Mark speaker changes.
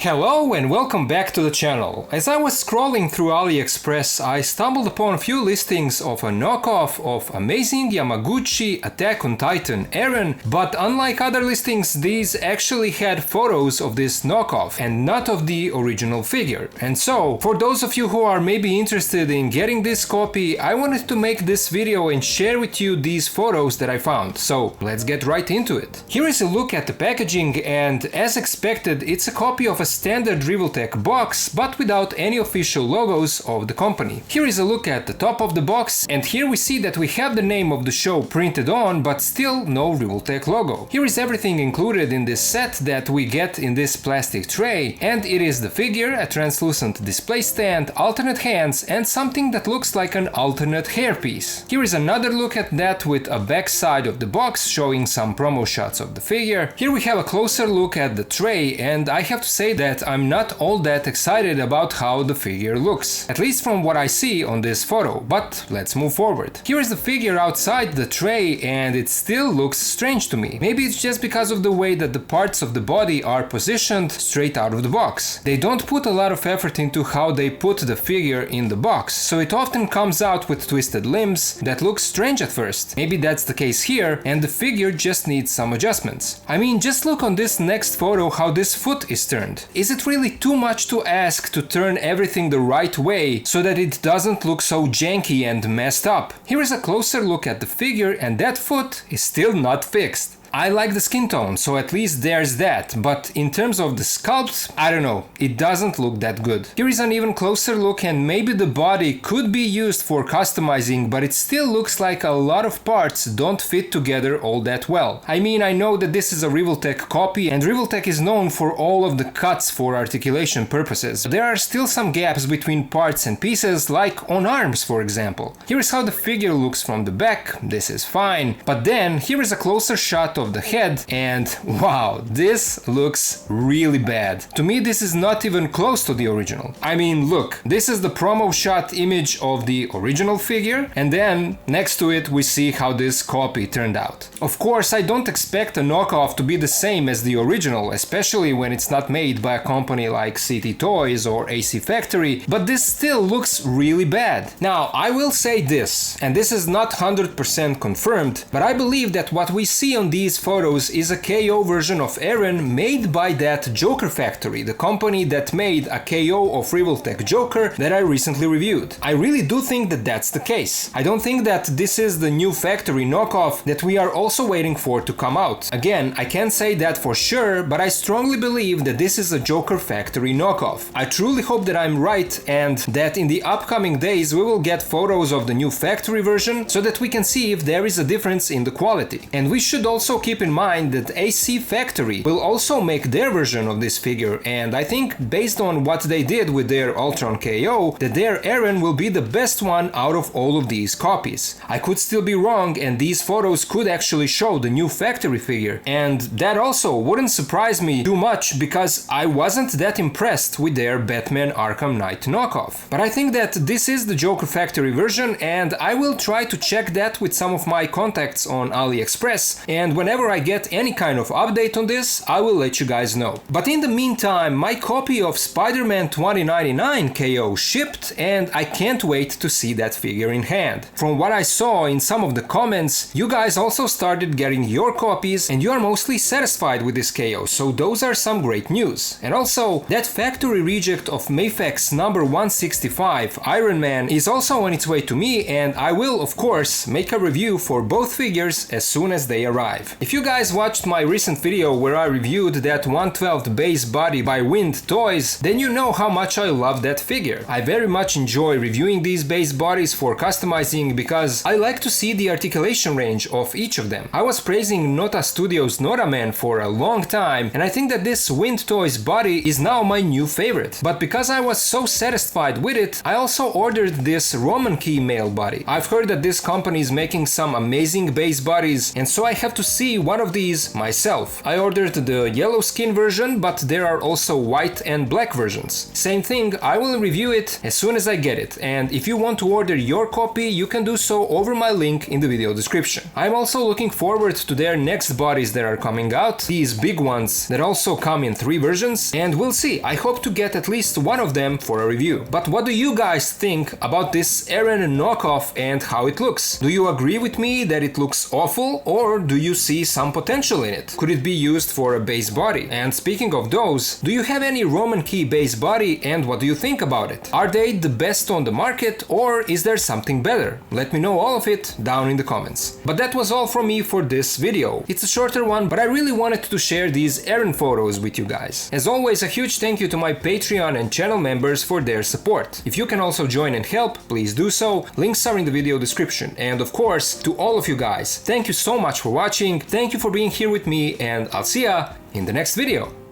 Speaker 1: Hello and welcome back to the channel. As I was scrolling through AliExpress, I stumbled upon a few listings of a knockoff of amazing Yamaguchi Attack on Titan EREN, but unlike other listings, these actually had photos of this knockoff and not of the original figure. And so, for those of you who are maybe interested in getting this copy, I wanted to make this video and share with you these photos that I found. So let's get right into it. Here is a look at the packaging, and as expected, it's a copy of a standard Revoltech box, but without any official logos of the company. Here is a look at the top of the box, and here we see that we have the name of the show printed on, but still no Revoltech logo. Here is everything included in this set that we get in this plastic tray, and it is the figure, a translucent display stand, alternate hands, and something that looks like an alternate hairpiece. Here is another look at that with a back side of the box showing some promo shots of the figure. Here we have a closer look at the tray, and I have to say that I'm not all that excited about how the figure looks, at least from what I see on this photo, but let's move forward. Here is the figure outside the tray, and it still looks strange to me. Maybe it's just because of the way that the parts of the body are positioned straight out of the box. They don't put a lot of effort into how they put the figure in the box, so it often comes out with twisted limbs that look strange at first. Maybe that's the case here, and the figure just needs some adjustments. I mean, just look on this next photo how this foot is turned. Is it really too much to ask to turn everything the right way so that it doesn't look so janky and messed up? Here is a closer look at the figure, and that foot is still not fixed. I like the skin tone, so at least there's that, but in terms of the sculpt, I don't know, it doesn't look that good. Here is an even closer look, and maybe the body could be used for customizing, but it still looks like a lot of parts don't fit together all that well. I mean, I know that this is a Revoltech copy, and Revoltech is known for all of the cuts for articulation purposes. There are still some gaps between parts and pieces, like on arms, for example. Here is how the figure looks from the back. This is fine, but then here is a closer shot of the head, and wow, this looks really bad. To me, this is not even close to the original. I mean, look, this is the promo shot image of the original figure, and then next to it we see how this copy turned out. Of course, I don't expect a knockoff to be the same as the original, especially when it's not made by a company like CT Toys or AC Factory, but this still looks really bad. Now, I will say this, and this is not 100% confirmed, but I believe that what we see on these photos is a KO version of EREN made by that Joker Factory, the company that made a KO of Revoltech Joker that I recently reviewed. I really do think that that's the case. I don't think that this is the new factory knockoff that we are also waiting for to come out. Again, I can't say that for sure, but I strongly believe that this is a Joker Factory knockoff. I truly hope that I'm right, and that in the upcoming days we will get photos of the new factory version so that we can see if there is a difference in the quality. And we should also keep in mind that AC Factory will also make their version of this figure, and I think based on what they did with their Ultron KO, that their EREN will be the best one out of all of these copies. I could still be wrong, and these photos could actually show the new factory figure, and that also wouldn't surprise me too much because I wasn't that impressed with their Batman Arkham Knight knockoff. But I think that this is the Joker Factory version, and I will try to check that with some of my contacts on AliExpress, and whenever I get any kind of update on this, I will let you guys know. But in the meantime, my copy of Spider-Man 2099 KO shipped, and I can't wait to see that figure in hand. From what I saw in some of the comments, you guys also started getting your copies, and you are mostly satisfied with this KO, so those are some great news. And also, that factory reject of Mafex number 165 Iron Man is also on its way to me, and I will, of course, make a review for both figures as soon as they arrive. If you guys watched my recent video where I reviewed that 1/12 base body by Wind Toys, then you know how much I love that figure. I very much enjoy reviewing these base bodies for customizing because I like to see the articulation range of each of them. I was praising Nota Studios Nota Man for a long time, and I think that this Wind Toys body is now my new favorite. But because I was so satisfied with it, I also ordered this Roman Key male body. I've heard that this company is making some amazing base bodies, and so I have to see see one of these myself. I ordered the yellow skin version, but there are also white and black versions. Same thing, I will review it as soon as I get it, and if you want to order your copy, you can do so over my link in the video description. I'm also looking forward to their next bodies that are coming out, these big ones that also come in 3 versions, and we'll see. I hope to get at least one of them for a review. But what do you guys think about this EREN knockoff and how it looks? Do you agree with me that it looks awful, or do you see some potential in it? Could it be used for a base body? And speaking of those, do you have any Roman key base body, and what do you think about it? Are they the best on the market, or is there something better? Let me know all of it down in the comments. But that was all from me for this video. It's a shorter one, but I really wanted to share these EREN photos with you guys. As always, a huge thank you to my Patreon and channel members for their support. If you can also join and help, please do so. Links are in the video description. And of course, to all of you guys, thank you so much for watching. Thank you for being here with me, and I'll see ya in the next video.